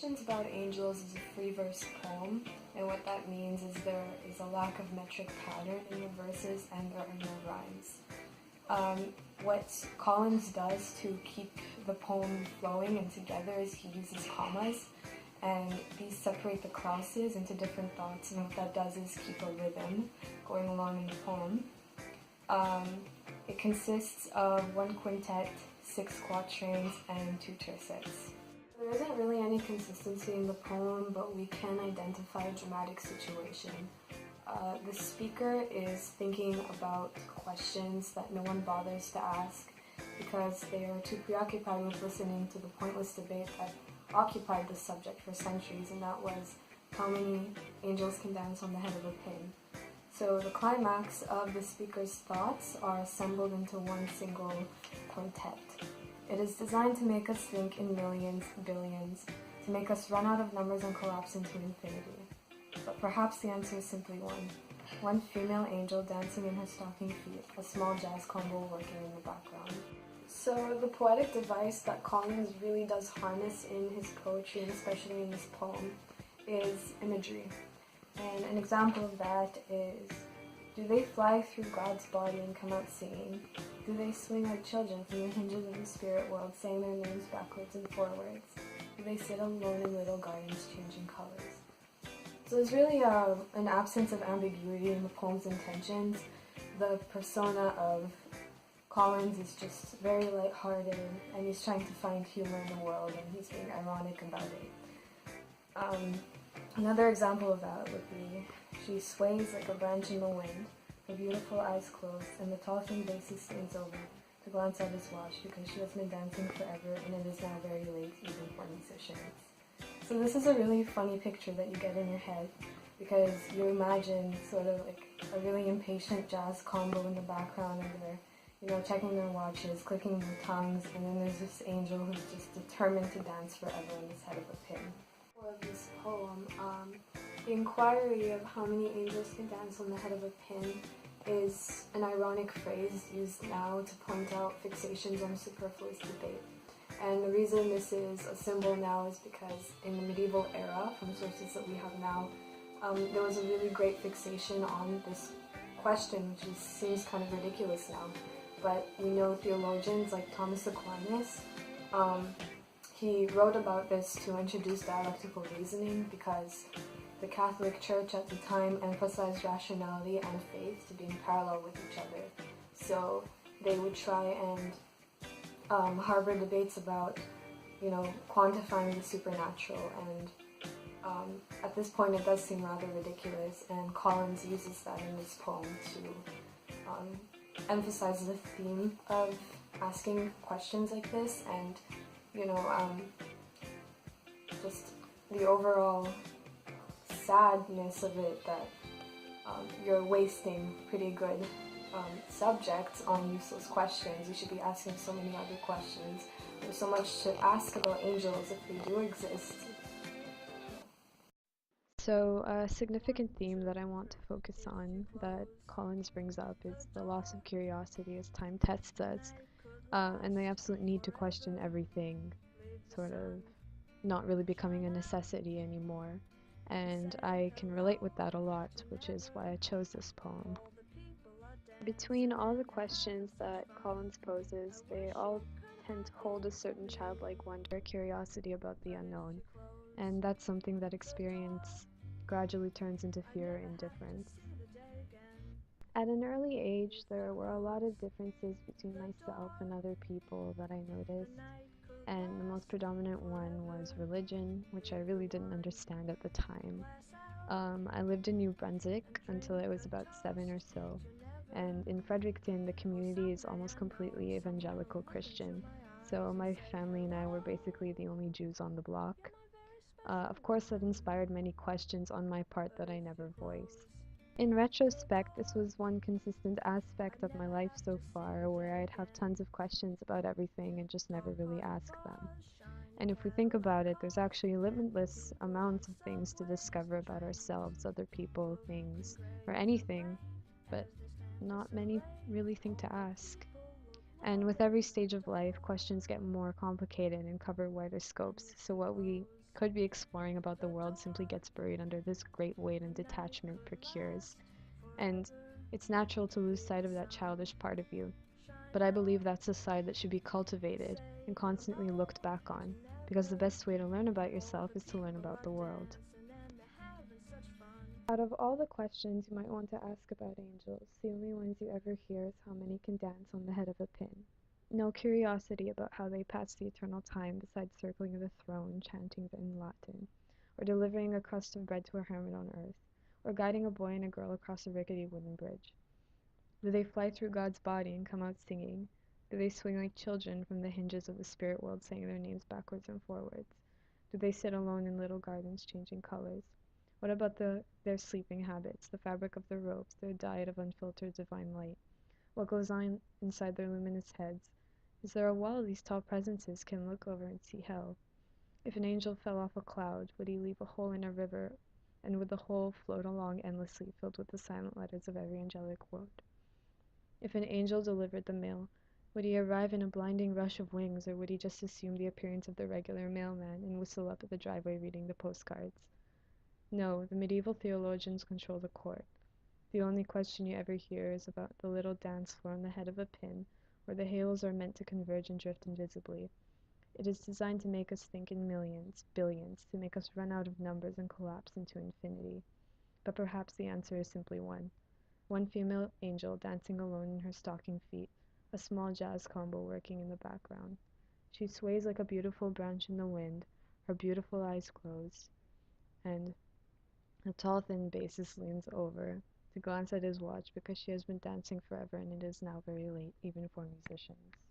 Questions About Angels is a free verse poem, and what that means is there is a lack of metric pattern in the verses and there are no rhymes. What Collins does to keep the poem flowing and together is he uses commas, and these separate the clauses into different thoughts, and what that does is keep a rhythm going along in the poem. It consists of 1 quintet, 6 quatrains, and 2 tercets. There isn't really any consistency in the poem, but we can identify a dramatic situation. The speaker is thinking about questions that no one bothers to ask because they are too preoccupied with listening to the pointless debate that occupied the subject for centuries, and that was how many angels can dance on the head of a pin. So the climax of the speaker's thoughts are assembled into one single quintet. It is designed to make us think in millions, billions, to make us run out of numbers and collapse into infinity. But perhaps the answer is simply one. One female angel dancing in her stocking feet, a small jazz combo working in the background. So the poetic device that Collins really does harness in his poetry, and especially in this poem, is imagery. And an example of that is, do they fly through God's body and come out singing? Do they swing like children from the hinges of the spirit world, saying their names backwards and forwards? Do they sit alone in little gardens changing colors? So there's really an absence of ambiguity in the poem's intentions. The persona of Collins is just very lighthearted, and he's trying to find humor in the world, and he's being ironic about it. Another example of that would be, she sways like a branch in the wind, her beautiful eyes closed, and the tall thin bassist leans over to glance at his watch because she has been dancing forever and it is now very late even for musicians. So this is a really funny picture that you get in your head because you imagine sort of like a really impatient jazz combo in the background, and they're checking their watches, clicking their tongues, and then there's this angel who's just determined to dance forever on this head of a pin. Of this poem, the inquiry of how many angels can dance on the head of a pin is an ironic phrase used now to point out fixations on superfluous debate. And the reason this is a symbol now is because in the medieval era, from sources that we have now, there was a really great fixation on this question, which seems kind of ridiculous now. But we know theologians like Thomas Aquinas, he wrote about this to introduce dialectical reasoning because the Catholic Church at the time emphasized rationality and faith to be in parallel with each other. So they would try and harbor debates about, quantifying the supernatural, and at this point it does seem rather ridiculous, and Collins uses that in this poem to emphasize the theme of asking questions like this, and just the overall sadness of it, that you're wasting pretty good subjects on useless questions. You should be asking so many other questions. There's so much to ask about angels if they do exist. So a significant theme that I want to focus on that Collins brings up is the loss of curiosity as time tests us, and the absolute need to question everything, sort of not really becoming a necessity anymore. And I can relate with that a lot, which is why I chose this poem. Between all the questions that Collins poses, they all tend to hold a certain childlike wonder, curiosity about the unknown, and that's something that experience gradually turns into fear or indifference. At an early age, there were a lot of differences between myself and other people that I noticed, and the most predominant one was religion, which I really didn't understand at the time. I lived in New Brunswick until I was about 7 or so, and in Fredericton the community is almost completely evangelical Christian, so my family and I were basically the only Jews on the block. Of course, that inspired many questions on my part that I never voiced. In retrospect, this was one consistent aspect of my life so far, where I'd have tons of questions about everything and just never really ask them. And if we think about it, there's actually limitless amounts of things to discover about ourselves, other people, things, or anything, but not many really think to ask. And with every stage of life, questions get more complicated and cover wider scopes, so what we could be exploring about the world simply gets buried under this great weight and detachment procures. And it's natural to lose sight of that childish part of you. But I believe that's a side that should be cultivated and constantly looked back on, because the best way to learn about yourself is to learn about the world. Out of all the questions you might want to ask about angels, the only ones you ever hear is how many can dance on the head of a pin. No curiosity about how they pass the eternal time beside circling the throne, chanting in Latin, or delivering a crust of bread to a hermit on earth, or guiding a boy and a girl across a rickety wooden bridge. Do they fly through God's body and come out singing? Do they swing like children from the hinges of the spirit world, saying their names backwards and forwards? Do they sit alone in little gardens, changing colors? What about their sleeping habits, the fabric of their robes, their diet of unfiltered divine light? What goes on inside their luminous heads? Is there a wall these tall presences can look over and see hell? If an angel fell off a cloud, would he leave a hole in a river, and would the hole float along endlessly, filled with the silent letters of every angelic word? If an angel delivered the mail, would he arrive in a blinding rush of wings, or would he just assume the appearance of the regular mailman and whistle up at the driveway reading the postcards? No, the medieval theologians control the court. The only question you ever hear is about the little dance floor on the head of a pin, where the halos are meant to converge and drift invisibly. It is designed to make us think in millions, billions, to make us run out of numbers and collapse into infinity. But perhaps the answer is simply one. One female angel dancing alone in her stocking feet, a small jazz combo working in the background. She sways like a beautiful branch in the wind, her beautiful eyes closed, and the tall thin bassist leans over to glance at his watch because she has been dancing forever and it is now very late, even for musicians.